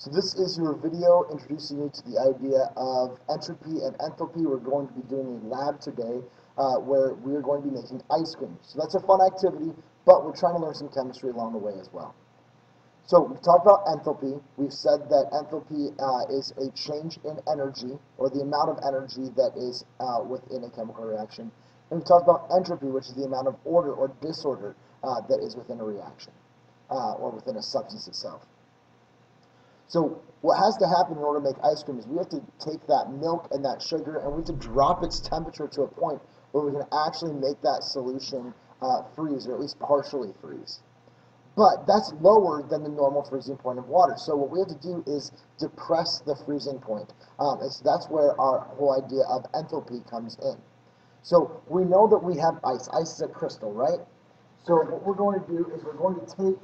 So this is your video introducing you to the idea of entropy and enthalpy. We're going to be doing a lab today where we're going to be making ice cream. So that's a fun activity, but we're trying to learn some chemistry along the way as well. So we've talked about enthalpy. We've said that enthalpy is a change in energy, or the amount of energy that is within a chemical reaction. And we've talked about entropy, which is the amount of order or disorder that is within a reaction or within a substance itself. So what has to happen in order to make ice cream is we have to take that milk and that sugar and we have to drop its temperature to a point where we can actually make that solution freeze, or at least partially freeze. But that's lower than the normal freezing point of water. So what we have to do is depress the freezing point. And so that's where our whole idea of enthalpy comes in. So we know that we have ice. Ice is a crystal, right? So what we're going to do is we're going to take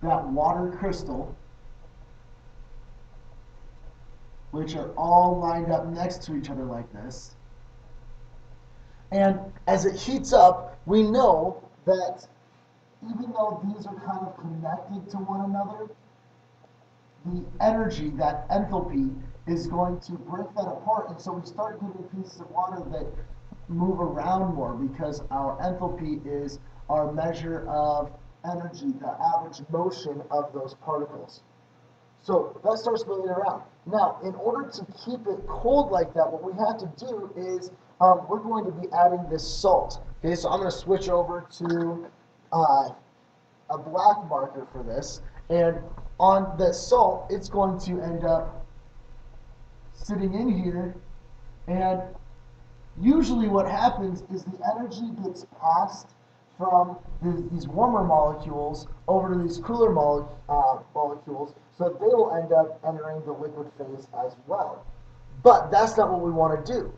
that water crystal, which are all lined up next to each other like this. And as it heats up, we know that even though these are kind of connected to one another, the energy, that enthalpy, is going to break that apart. And so we start getting pieces of water that move around more because our enthalpy is our measure of energy, the average motion of those particles. So that starts moving around. Now, in order to keep it cold like that, what we have to do is we're going to be adding this salt. Okay, so I'm going to switch over to a black marker for this. And on the salt, it's going to end up sitting in here. And usually what happens is the energy gets passed from these warmer molecules over to these cooler molecules, so they will end up entering the liquid phase as well. But that's not what we want to do.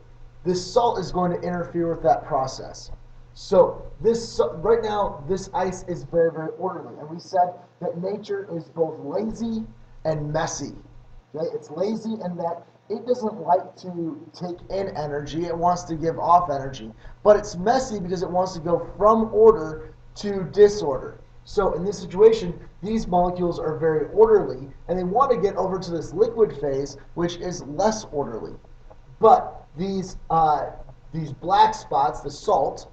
This salt is going to interfere with that process. So right now, this ice is very, very orderly. And we said that nature is both lazy and messy. Okay? It's lazy in that it doesn't like to take in energy. It wants to give off energy. But it's messy because it wants to go from order to disorder. So in this situation, these molecules are very orderly, and they want to get over to this liquid phase, which is less orderly. But these black spots, the salt,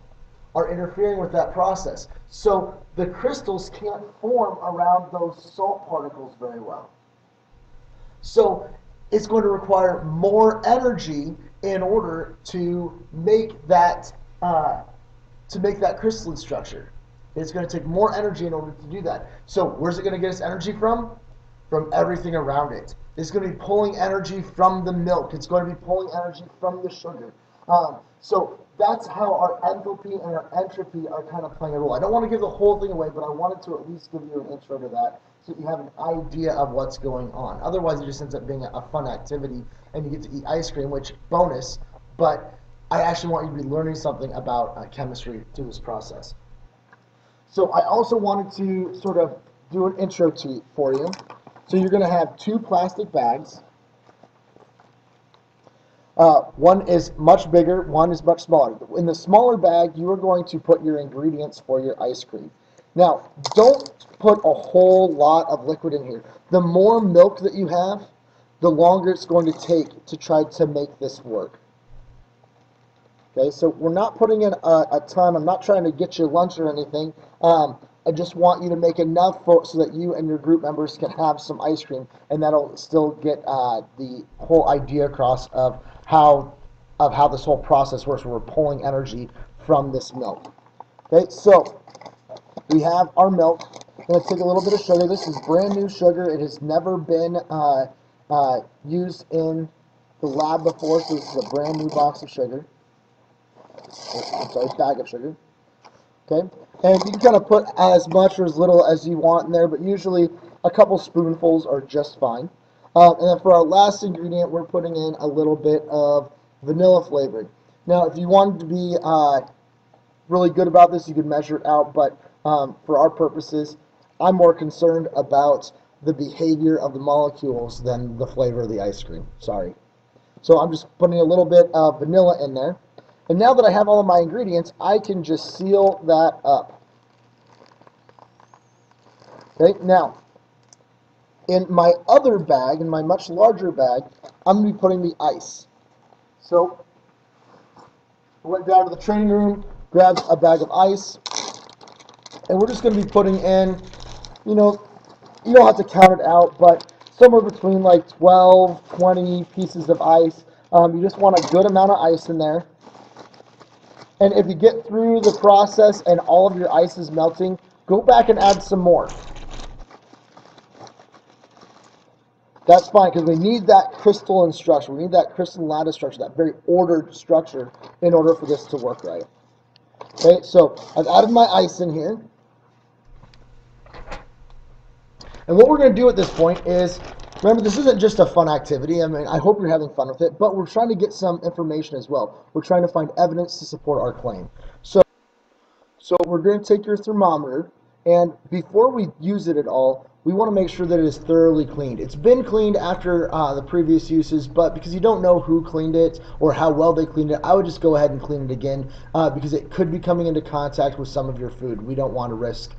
are interfering with that process. So the crystals can't form around those salt particles very well. So it's going to require more energy in order to make that crystalline structure. It's going to take more energy in order to do that. So where's it going to get its energy from? From everything around it. It's going to be pulling energy from the milk. It's going to be pulling energy from the sugar. So that's how our enthalpy and our entropy are kind of playing a role. I don't want to give the whole thing away, but I wanted to at least give you an intro to that so you have an idea of what's going on. Otherwise, it just ends up being a fun activity, and you get to eat ice cream, which bonus, but I actually want you to be learning something about chemistry through this process. So I also wanted to sort of do an intro for you. So you're going to have two plastic bags. One is much bigger, one is much smaller. In the smaller bag, you are going to put your ingredients for your ice cream. Now, don't put a whole lot of liquid in here. The more milk that you have, the longer it's going to take to try to make this work. Okay, so we're not putting in a ton. I'm not trying to get you lunch or anything. I just want you to make enough so that you and your group members can have some ice cream, and that'll still get the whole idea across of how this whole process works, where we're pulling energy from this milk. Okay, so we have our milk. I'm going to take a little bit of sugar. This is brand new sugar. It has never been used in the lab before, so this is a brand new box of sugar. I'm sorry, bag of sugar. Okay, and you can kind of put as much or as little as you want in there, but usually a couple spoonfuls are just fine. And then for our last ingredient, we're putting in a little bit of vanilla flavoring. Now, if you wanted to be really good about this, you could measure it out, but for our purposes, I'm more concerned about the behavior of the molecules than the flavor of the ice cream. Sorry. So I'm just putting a little bit of vanilla in there. And now that I have all of my ingredients, I can just seal that up. Okay, now, in my other bag, in my much larger bag, I'm going to be putting the ice. So I went down to the training room, grabbed a bag of ice, and we're just going to be putting in, you know, you don't have to count it out, but somewhere between like 12, 20 pieces of ice. You just want a good amount of ice in there. And if you get through the process and all of your ice is melting, go back and add some more. That's fine, because we need that crystalline structure. We need that crystalline lattice structure, that very ordered structure, in order for this to work right. Okay, so I've added my ice in here. And what we're going to do at this point is, remember, this isn't just a fun activity. I mean, I hope you're having fun with it, but we're trying to get some information as well. We're trying to find evidence to support our claim. So we're going to take your thermometer, and before we use it at all, we want to make sure that it is thoroughly cleaned. It's been cleaned after the previous uses, but because you don't know who cleaned it or how well they cleaned it, I would just go ahead and clean it again because it could be coming into contact with some of your food. We don't want to risk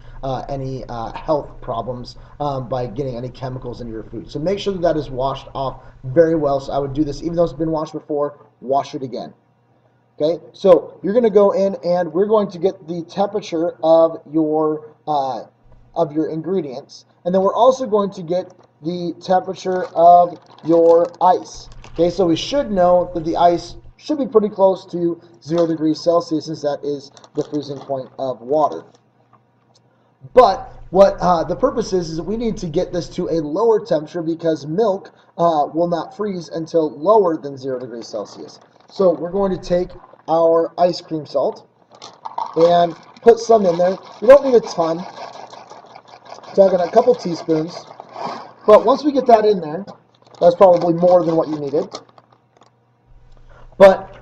any health problems by getting any chemicals into your food. So make sure that that is washed off very well. So I would do this, even though it's been washed before, wash it again. Okay, so you're going to go in and we're going to get the temperature of your ingredients, and then we're also going to get the temperature of your ice. Okay, so we should know that the ice should be pretty close to 0 degrees Celsius, since that is the freezing point of water. But what the purpose is that we need to get this to a lower temperature, because milk will not freeze until lower than 0 degrees Celsius. So we're going to take our ice cream salt and put some in there. You don't need a ton. Talking a couple teaspoons. But once we get that in there, that's probably more than what you needed. But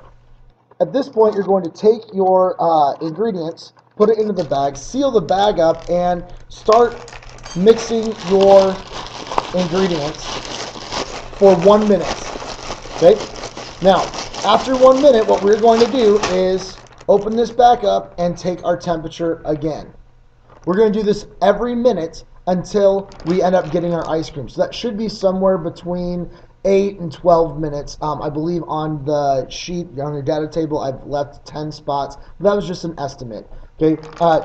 at this point, you're going to take your ingredients, put it into the bag, seal the bag up, and start mixing your ingredients for 1 minute. Okay? Now, after 1 minute, what we're going to do is open this back up and take our temperature again. We're going to do this every minute until we end up getting our ice cream. So that should be somewhere between 8 and 12 minutes. I believe on the sheet, on your data table, I've left 10 spots. That was just an estimate. Okay,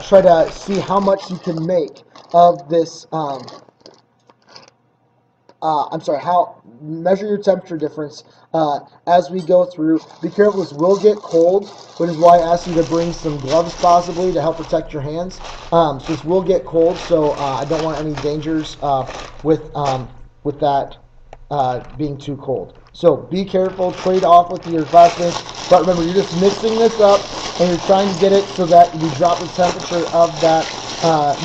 try to see how much you can make of this. Measure your temperature difference as we go through. Be careful, this will get cold, which is why I asked you to bring some gloves possibly to help protect your hands. So this will get cold, so I don't want any dangers with that being too cold. So be careful, trade off with your classmates, but remember, you're just mixing this up and you're trying to get it so that you drop the temperature of that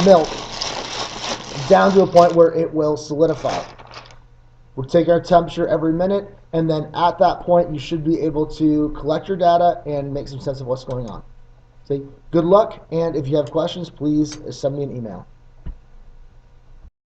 milk down to a point where it will solidify. We'll take our temperature every minute, and then at that point, you should be able to collect your data and make some sense of what's going on. So good luck, and if you have questions, please send me an email.